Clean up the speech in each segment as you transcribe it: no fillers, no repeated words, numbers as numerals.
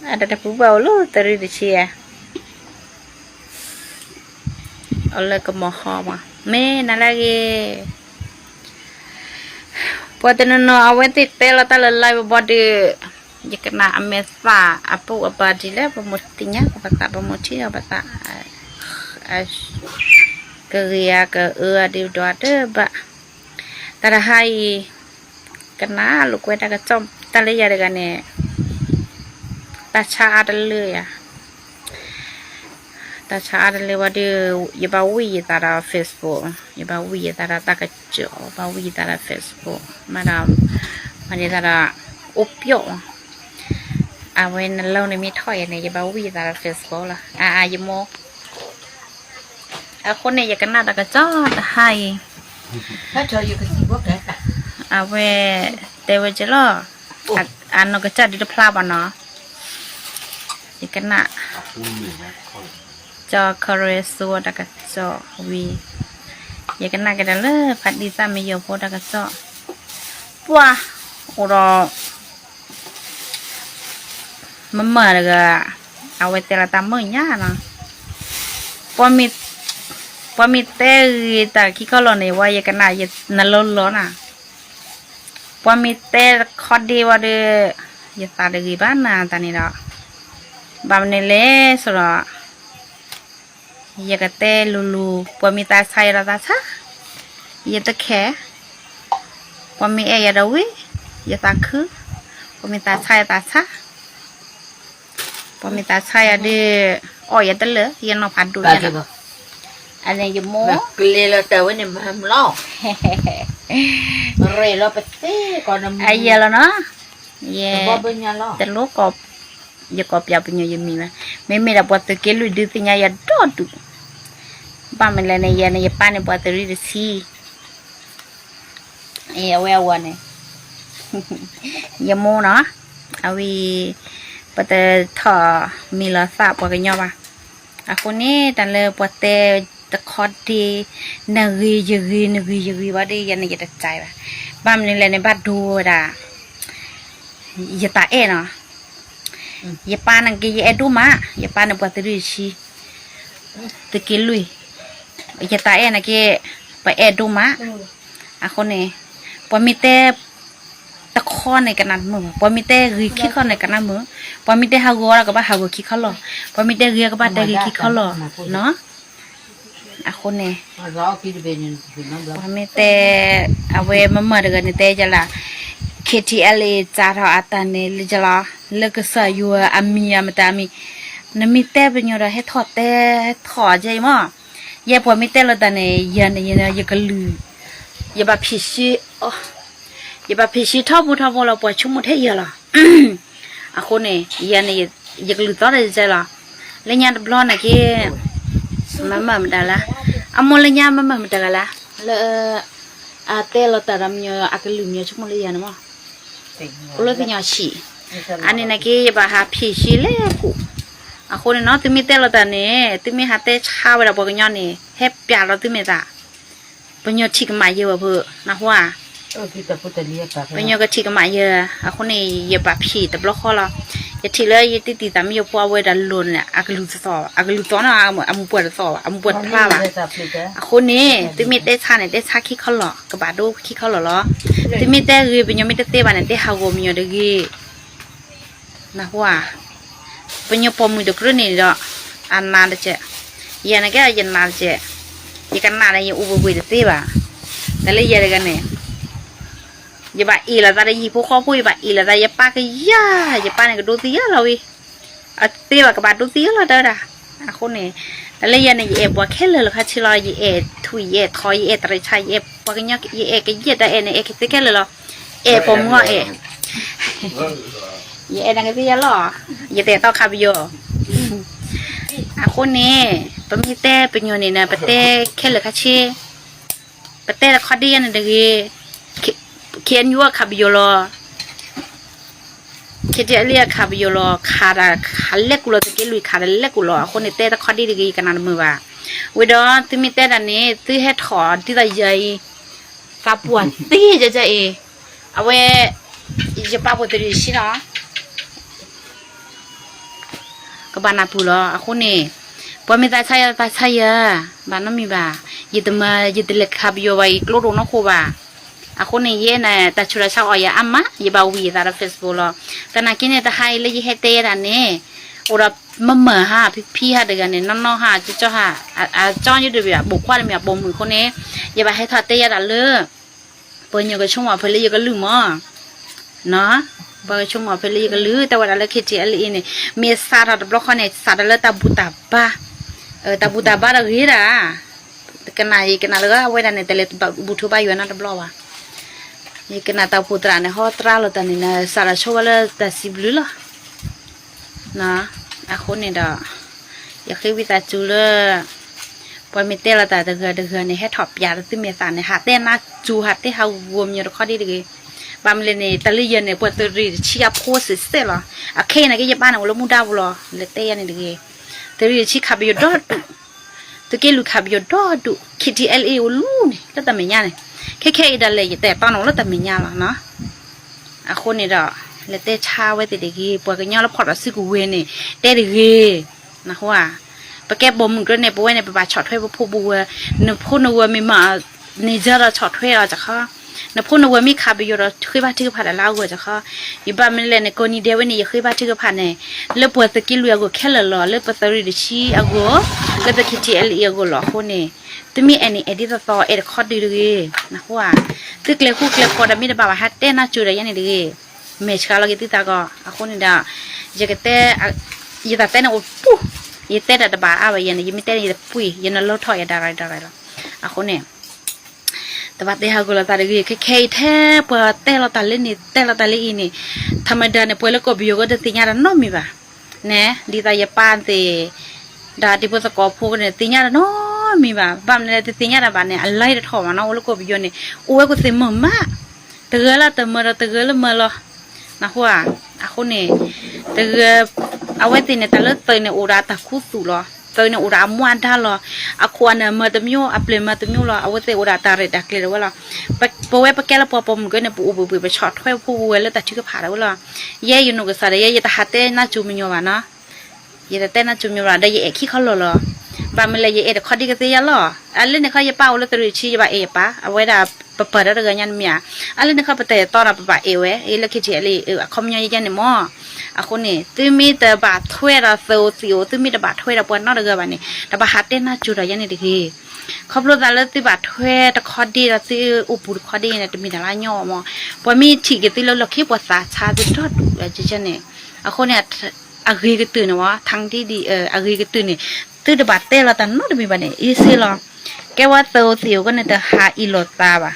ada pubau lu teri di cia oleh ke moho mah me nalagi buat nono awet itu lata lelai body jika nak amesa apa dile pemutinya apa tak pemuti apa tak kerja ke di doa tu ba terahai kena lu kue tak kecom tali ya dengan ni tak cah ada le ya tak cah ada le wadi ya bawi tara Facebook ya bawi tara tak kecil bawi tara Facebook mana tara opio awen lâu này mi thoi này ya bawi tara Facebook lah ya moคนเนี่ยอยากกันน่าตะกะจ้อตะไห้ถ้าเธออยู่กับสิบวกได้ปะเวเตวจะล่ออันนกระจัดดิพลาบอ่ะเนาะอยากกันน่ะจอคาเรซัวตะกะจ้อวีอยากกันน่ะกันเลยพัดดีซ่าไม่เยอะพอตะกะจ้อปัวโอ้รอมันเหมือนกับเอาไว้แต่ละตามมือเนี่ยนะปัวมีเตะแต่ขี้ก็ร้อนนี่ว่าอยากกันน่ะนั่นร้อนอ่ะพอมีเตะคอดีว่าเดือยากตาเดือบ้านน่ะตอนนี้ละบ้านนี่เละสุดละอยากเตะลูพอมีตาใส่ละตาช้าอยากตะแคพอมีอยากดวิอยากตาคือพอมีตาใส่ตาช้าพอมีตาใส่เดืออยากตะเลยยังนอนพัดดูอย่างอันนี้ยมูกลีเราเต๋อเนี่ยมันล้อเร่เราไปเตะก่อนไอ้เยอะแล้วเนาะเย่แต่ลูกกบยากบยาเป็นยังมีไหมไม่ได้ปวดตะเกียลุยดื้อที่ยายดอดูป้ามันเลยเนี่ยป้าเนี่ยปวดตะรีดซีเอาไว้วันเนี่ยยมูเนาะเอาไว้ปวดถ่อมีลาสาปวดกันยอป่ะอ่ะคนนี้แต่เลยปวดเตะตะคอดีนกีว่าดียันนี่จะใจป่ะบ้านนี่เลยในบ้านดูด่าอย่าตาเนาะอย่าปานังกีอย่าดูมาอย่าปานังปวดตื่นชีตะกี้ลุยอย่าตานังกีไปดูมาอ่ะคนนี้พอมีแต่ตะคอในกันนั้นมือพอมีแต่รีขี้ข้อในกันนั้นมือพอมีแต่หาวัวแล้วก็บ้าหาวัวขี้ข้อหล่อพอมีแต่เรียก็บ้าแต่เรียขี้ข้อหล่อเนาะอะคนเนี่ยพอมีแต่เอาไว้มาเมื่อเดือนนี้แต่จะละKTL จ่าทออัตเนี่ยเลยจะละเลิกสายอยู่อามีมาแต่มีนั่นมีแต่เป็นยังไงให้ถอดแต่ถอดใจมั้งอย่าพอมีแต่ละแต่เนี่ยยันอย่าก็ลืออย่าแบบพิชิอย่าแบบพิชิท้อบุเราปวดชุ่มหมดให้เยอะละอะคนเนี่ยยันอย่าก็ลือต่อได้ใจละแล้วยันบล้อนะที่มันได้ละอามเลยยันมันได้ละแล้วเตลตาดำเนี่ยอาก็ลืมเนี่ยชุ่มเลยยันมั้งกูเลยเป็นยังชีอันนี้นะกี้อย่าแบบหาพิชิเล่กูอะคนเนี่ยเนาะที่มีเตลตาเนี่ยที่มีหาเตชาเวลาบอกกันยันเนี่ยเฮ็บปียเราที่มีตาเป็นยังชิกมาเยอะเพื่อนะหัวเป็นยังก็ชิกมาเยอะอะคนนี้อย่าแบบผีแต่บล็อกเขาละอย่าทีเลยอย่าตีแต่ไม่ยอมพัวเวดันลุนเนี่ยอาก็รู้สอบอาก็รู้ตอนนั้นอามุปวดสอบอามุปวดพลาดอะคนนี้ที่มีเตชาเนี่ยเตชาขี้เขาหล่อกระบาดดูขี้เขาหล่อล้อที่มีเตรีเป็นยังไม่เตบ้านเนี่ยเตหาวมีอยู่ดีนะหัวเป็นยังพอมือตะกรุนี่ดอกอันนั้นเจ๊ยันก็ยันนั้นเจ๊ยังกันนั่นยังอุบวิเตบ้าแต่เลยยังกันเนี่ยอย่าบ้าอีละตาได้ยี่พวกเขาพูดอย่าบ้าอีละตาอย่าป้าก็อย่าป้าเนี่ยก็ดูตีอะเราอีเตบ้าก็บ้าดูตีเราเด้อคนนี้แต่เลยยังเนี่ยบัวแค่เลยหรอคะชิลอยถุยทอยตระชัยบัวกันยังก็ได้เนี่ยคิดแค่เลยหรอผมก็นั่งก็ตีอะหรอเตะต่อคาบิโอคนนี้ปมีเต้เป็นอยู่นี่นะปเต้แค่เหลือค่ะชีปเต้ละคดีนั่นเด็กเขียนยั่วคาบิโอลเขียนเรียกคาบิโอลขาเล็กกุลตะกี้ลุยขาเล็กกุลคนนี้เต้ละคดีเด็กกันนั่นมือว่าวิดอนที่มีเต้ดันนี้ที่ให้ถอดที่ตาใหญ่กาปวดตีจะเอาไว้จะป้าปวดตีสิเนาะ ก็บ้านนาปูล้ออะคนนี้พอมีตาใช่บ้านน้องมีบ่ายึดมายึดเล็กขับอยู่ไว้กลัวน้องคูบ่าอะคนนี้เย่น่ะแต่ชุดเช้าอ้อยอาม่ายี่บ่าววีตาเฟซบุ๊กล้อแต่นักกินเนี่ยแต่ให้เลยยี่ให้เตะอันนี้โอ้รับมาฮะพี่ฮะเด็กเนี่ยน้องฮะเจ้าฮะจ้อนอยู่ด้วยแบบบุกคว้าเลยแบบบ่มือคนนี้อย่าไปให้ทอดเตะอันเลยเปิดอยู่กับช่วงว่าเพื่อนเลยก็ลืมมั้งเนาะเปิดช่วงว่าเพื่อนเลยก็ลืมแต่ว่าเราคิดจีอะไรนี่มีสาระบล็อกเนี่ยสาระเลยตาบุตาบ้าตาบุตาบ้าเราเหี้ยกันเลยก็เอาไว้ด้านในแต่เลยบุตรบ้าอยู่นั่นบล็อกว่ะยี่กันตาบุตรเนี่ยเขาตราเราตอนนี้นะสาระช่วยเลยแต่สิบลือละนะอะคนนี้ดอกอยากให้วิตาจูเลยพอมีเตลแต่เดือเนี่ยให้ถอดยาตื้อเมียสารเนี่ยหาเต้นน่าจูหาเต้เขาวมอยู่ข้อดีเลยบางเลยเนี่ยตะลี่เย็นเนี่ยปวดตัวรีเชียโพสเสร็จหรออะแค่ไหนก็ยับบ้านเอาแล้วมุดดาวหรอเลยเต้เนี่ยเลยตะลี่ชีขับอยู่ดอดตะกี้ลูกขับอยู่ดอดคิดที่LAลูนี่แล้วแต่ไม่ยากเนี่ยแค่อีดันเลยแต่ตอนนั้นแล้วแต่ไม่ยากหรอกเนาะอะคนนี้ดอกเลยเต้ชาไว้แต่เด็กปวดกันย่อแล้วพอเราซื้อกูเวนี่เต้เด็กนะว่าปะแกบ่มมึงก็เนี่ยปวยเนี่ยปะบาช็อตถ้วยปะพูบัวเนี่ยพูดนัวมีมาเนี่ยเจอเราช็อตถ้วยเราจะเข้าเนี่ยพูดนัวมีขาไปอยู่เราคุยบ้านที่ก็ผ่านแล้วกูจะเข้าอยู่บ้านมันเลยเนี่ยคนนี้เดียวนี่คุยบ้านที่ก็ผ่านเนี่ยเลือกปวดตะกี้ลุยกูแค่หล่อเลือกปวดตะรีดิชีอากูเลือกตะคิดที่กูหล่อคนนี้ตัวมีอันนี้เอ็ดดี้ต่อเอ็ดคอร์ดดีเลยนะว่าตึกเล็กคู่เล็กพอดมีแต่บ่าวฮัตเต้น่าจูเลยยันนี่เลยเมชคาร์ลกิติตาก็อะคนนี้ด่าจะก็เต้ยี่ตาเต้นเอาปุ๊ยี่เต้แต่บ่าเอาไว้ยันยี่ไม่เต้ยี่ปุ้ยยันเราถอยดาไรละอะคนนี้แต่ว่าเต้ฮากุลตาเด็กแค่แท้พอเต้เราตาเล่นนี่เต้เราตาเล่นอีนี่ธรรมดาเนี่ยพอแล้วก็บิโยก็จะติญาณน้อมีบ่ะเนี่ยดีตายาปานเตดาที่พอสกอพูกันเนี่ยติญาณน้อมีบ่ะบ้านเนี่ยติญาณบ้านเนี่ยอะไรจะถอดมาเนาะแล้วก็บิโยเนี่ยโอ้ยก็เต็มมือมากเตะละเตะมือเราเตะละมือเรานะหัวอะคนนี้แต่เอาไว้ตีเนี่ยแต่เลิกตีเนี่ยอุราตะคู่สู่หรอตีเนี่ยอุราม้วนท่าหรออะควรเนี่ยมาตะมิวอัปเลมาตะมิวหรอเอาไว้ตีอุราตาเรดักเลยว่าหรอปะไว้ปะแกละปอมก็เนี่ยปูบุบไปช็อตถ้วยผู้เวแล้วแต่ชื่อผ่านแล้วว่าเย่อยู่หนูก็สาระเย่ตาฮัตเต้น่าจูมิโยวะเนาะเย่ตาเต้น่าจูมิโยวะได้เย่ขี้เขาหล่อบางเวลาเย่เด็กข้อดีก็เสียหรออันเล่นเนี่ยเขาเย่เป้าแล้วตัวชี้บ่าปะเอาไว้ด่าเปิดแล้วเรื่องยันเมียอะไรเนี่ยเขาไปแต่ตอนเราไปเอวแล้วคิดเฉลี่ยคอมยังยันเนี่ยมั้งอะคนนี้ตื้อมีแต่บาดถ้วยเราโซซิโอตื้อมีแต่บาดถ้วยเราปนนอกเรื่องแบบนี้แต่บาดฮัตเต้น่าจุดอะไรยันนี่ดีครอบครัวแต่ละตื้อบาดถ้วยแต่คอดีเราตื้ออุปุคอดีเนี่ยจะมีแต่ละย่อมั้งพอมีฉีกตื้อแล้วเราคิดว่าสาชาจะทอดจะเช่นเนี่ยอะคนเนี่ยอากีก็ตื่นนะวะทั้งที่ดีอากีก็ตื่นเนี่ยตื้อแต่บาดเต้เราแต่นอกจะมีแบบนี้อีสิหรอแกว่าโซซิโอก็เนี่ยจะหาอีโลตาบ่ะ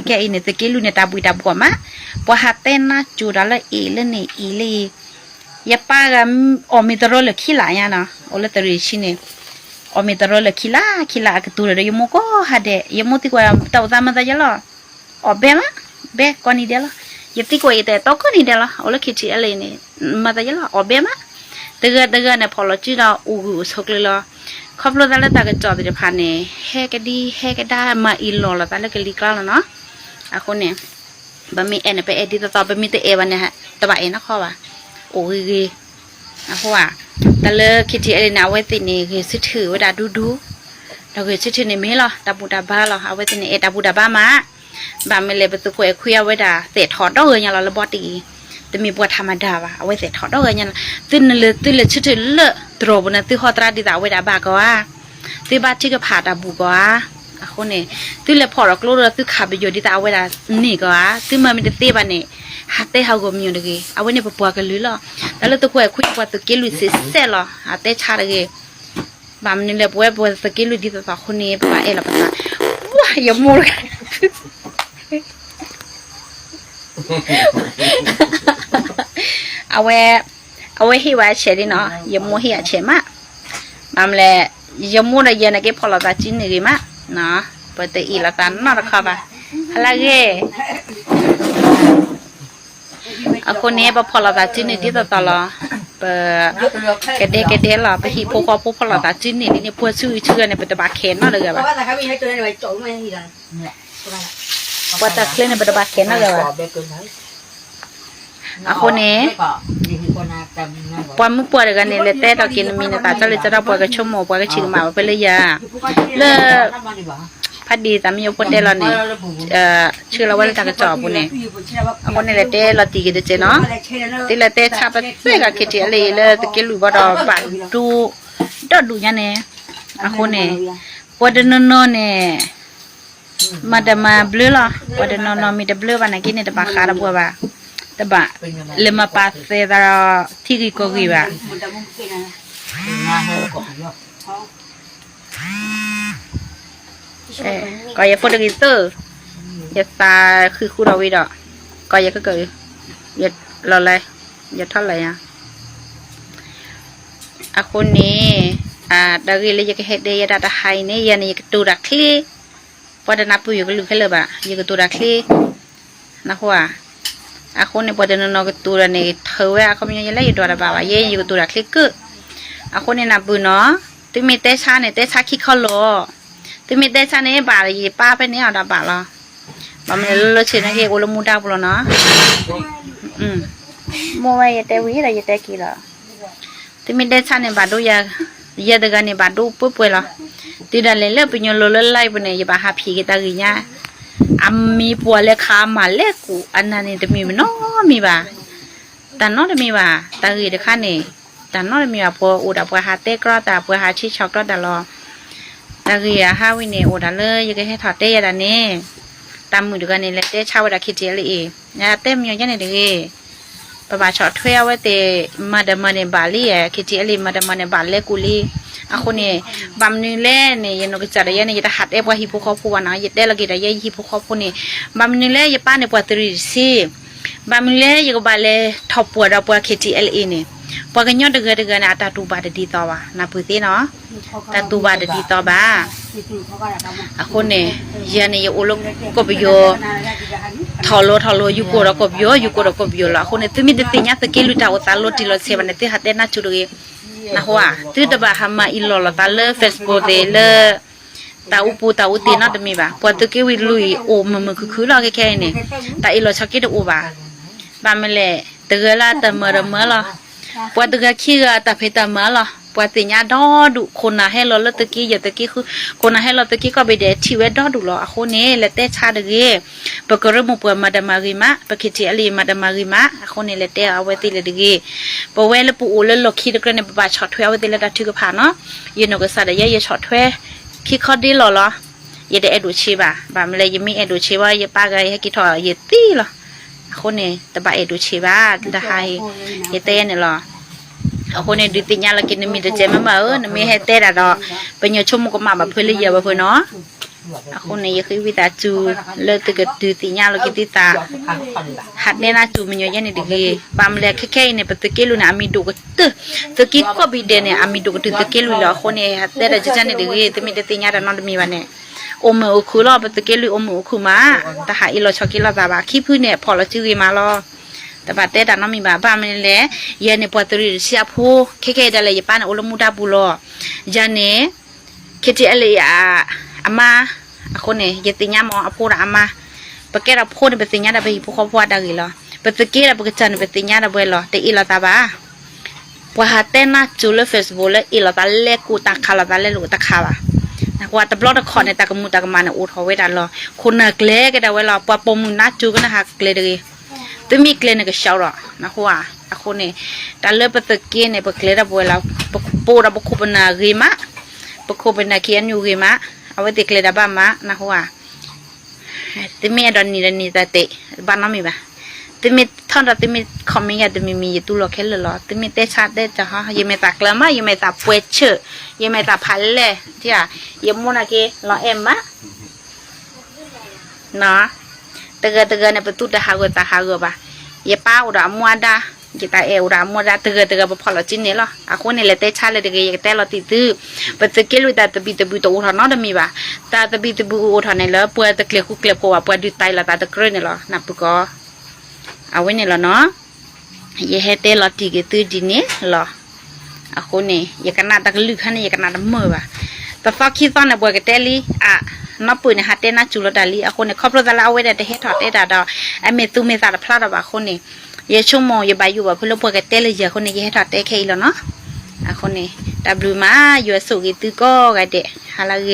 แกอินเนี่ยตะกี้ลูเนี่ยตาบุยตาบัวมะพอฮัตเต้นน่าจูดแล้วเอเลเนี่ยอีเลยยาป้าก็อมิตรเลยขี้หลายนะโอเลตรีชิเนี่ยอมิตรเลยขี้ลาก็ตัวเลยยมก็ฮัดเดยมติกว่าเต่าตามันจะละอ๋อเบละเบก้อนนี้เดละยติกว่าแต่โตก้อนนี้เดละโอเลคิดที่อะไรเนี่ยมันจะละอ๋อเบมะเดือเนี่ยพอเราจีเราอู้สกเลยละครอบครัวแต่ละตาก็จอดจะผ่านเนี่ยเฮก็ดีเฮก็ได้มาอีหล่อละแต่ละก็ลีกล้าแล้วเนาะอะคนเนี่ยบะมีเอ็นไปเอ็ดที่ต่อไปมีแต่เอวันเนี่ยฮะแต่ว่าเอ็นนะข้อว่าโอ้ยนะเพราะว่าแต่เลิกคิดที่อะไรนะไว้ตินี่คือซื้อถือไว้ดาดูเราคือซื้อถือในเมล่ะดาบูดาบ้าเราเอาไว้ตินี่ดาบูดาบ้ามาบางเมเลยประตูคุยคุยเอาไว้ดาเศษถอดได้เลยอย่างเราละบอตีแต่มีบัวธรรมดาว่ะเอาไว้เศษถอดได้เลยอย่างตื่นเลยซื้อถือเลอะตรบนะตื่นหอตราดีดาไว้ดาบ้าก็ว่าตื่นบ้านที่ก็ผ่าดาบูก็ว่าอะคนเนี่ยตื่นเลยพอเรากลัวเราตื่นขับไปอยู่ที่ตาเวลานี่ก็ว่าตื่นมามีแต่เตะบ้านเนี่ยฮัตเตะเขาก็มีอยู่เลยเอาไว้เนี่ยปัวกันลือหรอแล้วเราตัวคุยปัวตัวเกลุยเสร็จหรอฮัตเตะชาเลยบางนี่เลยปัวตัวเกลุยที่ตัวคนนี้ปัวเอละปัวว้าอย่ามัวเลยเอาไว้ที่ไว้เฉยๆเนาะอย่ามัวเหี้ยเฉยมากบางเลยอย่ามัวเลยยันนะเก็บพอเราตัดชิ้นนี่มั้ยเนาะเปิดแต่อีละตันนอร์ครับอะไรเงี้ยอะคนนี้พอเราตัดชิ้นนี่ที่ต่อละเปิดกระเดะละไปหีพวกพอเราตัดชิ้นนี่นี่พวกชื่อเนี่ยเป็นตะบาเคนนอเลยแบบว่าตะเคลื่อนเนี่ยเป็นตะบาเคนนอเลยแบบอะคนนี้ ปวดมุกปวดกันเนี่ยเลยแต่เรากินมีนะตาจะเลยจะเราปวดกับชั่วโมงปวดกับชิงหมาไปเลยยาเลิกพัดดีแต่มีคนเดียวเนี่ยชื่อเราว่าเราจะกระจอกบุญเนี่ยคนนี้เลยแต่เราตีกันเจเนาะตีเลยแต่ชาไปเพื่อกับคิดที่อะไรเลยตะกี้รู้ว่าเราบัดดูดอดูยันเนี่ยคนเนี่ยปวดนอนเนี่ยมาเดมาเบลล่ะปวดนอนมีเดเบลวันนั้นกินเนี่ยเดบักขาดบัวบ่าเดบักเลมาปัสเซดาที่กิโกกีบ่าก็อย่าพูดถึงเตอร์อย่าตาคือคู่เราวิดอ่ะก็อย่าก็เกิดอย่าเราเลยอย่าทอดเลยคนนี้ดาริเลยจะเฮ็ดได้ยาดาไฮเนี่ยยันยังตัวดักคลีพอจะนับอยู่ก็ลุกขึ้นเลยบ่ะยังตัวดักคลีนะหัวคนนี้พอจะนอนก็ตัวเนี่ยเธอว่าเขาไม่ยังเล่นอยู่ตัวละบ่าวยังตัวดักคลีก็คนนี้นับบุเนาะที่มีเตชาเนี่ยเตชาคิดเขาล้อที่มีเตชาเนี่ยบ่าวยี่ป้าไปเนี่ยเอาดาบ่าวละบ่าวมันเลือดเชื้อนะเกี่ยวกับมูดาบุเนาะมัวยังเตวิอะไรยังเตกี่ละที่มีเตชาเนี่ยบ่าวดูยาเด็กเนี่ยบ่าวดูปุ๊บไปละที่ดันเลยไปยนต์ไล่ไปเนี่ยบ่าวหาผีกันตากินเนี่ยมีปัวเล็กขามาเล็กกูอันนั้นเนี่ยจะมีมันน้อมีบ่าแต่น้อจะมีบ่าตากินเด็กข้าเนี่ยแต่น้อจะมีบ่าปัวอุดปัวหาเตะกรอแต่ปัวหาชิช็อกกรอแต่รอตากินหาวินเนี่ยอุดเลยยังให้ถอดเตะยันเนี่ยตามมือเด็กเนี่ยเลยเตะชาวดาคิดเจเลยเนี่ยเตะมีอย่างนี้เด็กปะบ่าวชอตถ้วยเอาไว้เตะมาเดมันเนี่ยบาลีคิดเจเลยมาเดมันเนี่ยบาลีกุลีคนนี้บำนึงเล่เนี่ยยันก็จะได้ยันยันหัดว่าฮิปโปคอพูวันนะยันได้ละกี่ได้ยันฮิปโปคอพูนี่บำนึงเล่ยันป้าเนี่ยปวดตรีสิบำนึงเล่ยันก็บาเล่ท็อปปวดปวดเคทีเอลเนี่ยปวดกันยอดเดือดเนี่ยตาตูบาดดีต่อวะนับพื้นที่เนาะตาตูบาดดีต่อบ้าคนนี้ยันเนี่ยอุลก็ไปโยทอโลยูโกรก็ไปโยละคนนี้ตัวมีเด็กเนี่ยตะกี้ลุตาอุตาลติลเซวันเนี่ยหัดได้น่าจุดเลยนะหัวตื่นแต่บ่าหามาอิลลอตาเลเฟซบุ๊กเดเลตาอุปูตาอุตีน่าจะมีบ่าพอตะกี้วิลุยโอมันคือเราแค่เนี่ยตาอิลลอชักกี้เดอูบ่ามันเลยตะเกล่าตะเมื่อละพอตะกี้ขี้ก็ตะเพตะเมื่อละพอตีนี้ดอดุคนน่ะให้เราแล้วตะกี้อย่าตะกี้คือคนน่ะให้เราตะกี้ก็ไปเดทชีวิตดอดุเราคนนี้แล้วแต่ชาตะกี้ปกติมุปมาดามาริมะปกติอะไรมาดามาริมะคนนี้แล้วแต่เอาไว้ตีเลยตะกี้พอเวลาปูแล้วเราคิดกันเนี่ยบ่าช็อตถ้วยเอาไว้ตีเลยดัดถือกับผ่านเนาะยันก็สาดได้ยันช็อตถ้วยคิดข้อดีหรอยันได้เอดูชีบ่ามันเลยยังมีเอดูชีว่ายันป้าก็ให้คิดถอยยันตีหรอคนนี้แต่บ่าเอดูชีบ่าแต่ให้ยันเต้เนี่ยหรอคนนี้ดูติญาเรากินมีแต่เจมันมามีให้เต้ดอกเป็นยาชุ่มก็มาแบบเพื่อเลี้ยงแบบเพื่อเนาะคนนี้คือวิตาจูเลิกตึกดูติญาเรากินติตาหัดเนี่ยนะจูมันเยอะแยะในดึกเลยบางเล็กแค่เนี่ยเป็นตะกี้ลุนะมีดูก็ตะกี้ก็บีเดเนี่ยมีดูก็ตะกี้ลุแล้วคนนี้หัดเต้ดจะในดึกเลยแต่มีแต่ติญาแต่นอนมีวันเนี่ยอมมือคือเราเป็นตะกี้ลุอมมือคือมาแต่หาอีเราชอบกินเราแต่ว่าขี้พื้นเนี่ยพอเราจื้อมาเราแต่บัดเตะดันน้องมีบ้ามันเลยยันเนี่ยปวดตัวเสียผู้แค่ได้เลยป้าเนี่ยอุลมุดาบุโรยันเนี่ยคิดที่อะไรอามาคนเนี่ยยันติญามองพูดอามาปะแกเราพูดเป็นติญาได้ไปผู้เขาพูดได้กี่หรอเป็นตะกี้เราเป็นจันเป็นติญาได้ไปหรอแต่อีเราตาบ้าพอหาเต้นนะจูเลเฟซบุ๊กเลยอีเราตาเล็กกูตาขาเราตาเล็กลูกตาขาว่ะนะว่าแต่บล็อกตะคอนเนี่ยตากมุตากมันเนี่ยอุดเขาไว้ดันหรอคนเนี่ยเกล้ก็ได้ไว้หรอพอปมนัดจูก็นะฮะเกล้เลยตัวมีเกลือเนี่ยก็เช่าหรอนะหัวคนนี้แต่เลือดปตะกี้เนี่ยปเกลือระบวยแล้วปูระบคุปนาริมะปคุปนาเขียนอยู่ริมะเอาไว้ติเกลือดับบ้ามะนะหัวตัวมีดอนนี่แต่เตะบ้านน้ำมีปะตัวมีท่อนเราตัวมีคอมมิ่งตัวมีตัวล็อกแค่เลยหรอตัวมีเตะชาร์ดได้จ้ะฮะยังไม่ตากเกลือมะยังไม่ตากป่วยเชื่อยังไม่ตากพันเลยที่อ่ะยังมุนักเกลอเอ็มมะเนาะตะเกเนี่ยเป็นตู้ตะหากบ่ะยาป้าอุดามัวดาkita udah mau datang ke bapala cini lah aku ni lete chale de ke telo titu betul ta tebi to uran no demi ba ta tebi uran ni la pu ta kle ku kle ko pu du tai la ta ta kre ni la na pu ko awen ni la no ye hete la ti ke tu di ni la aku ni ye kana ta lu khan ye kana mo ba ta fa ki ta na bu ke teli nó bự này hạt tên nó chủ là đại lý, à con này khóc rồi ra lao vậy để hết thọt đấy đã đó, em mẹ tu mẹ ra là phá đó bà con này, เยชั่วโมงอย่าไปอยู่แบบเพื่อนพวกกันเต้เลยเยอะคนนี้ให้ถอดเต้แค่แล้วเนาะคนนี้ดับลูมาอยู่สุกิตุก็กันเดะฮาลาเก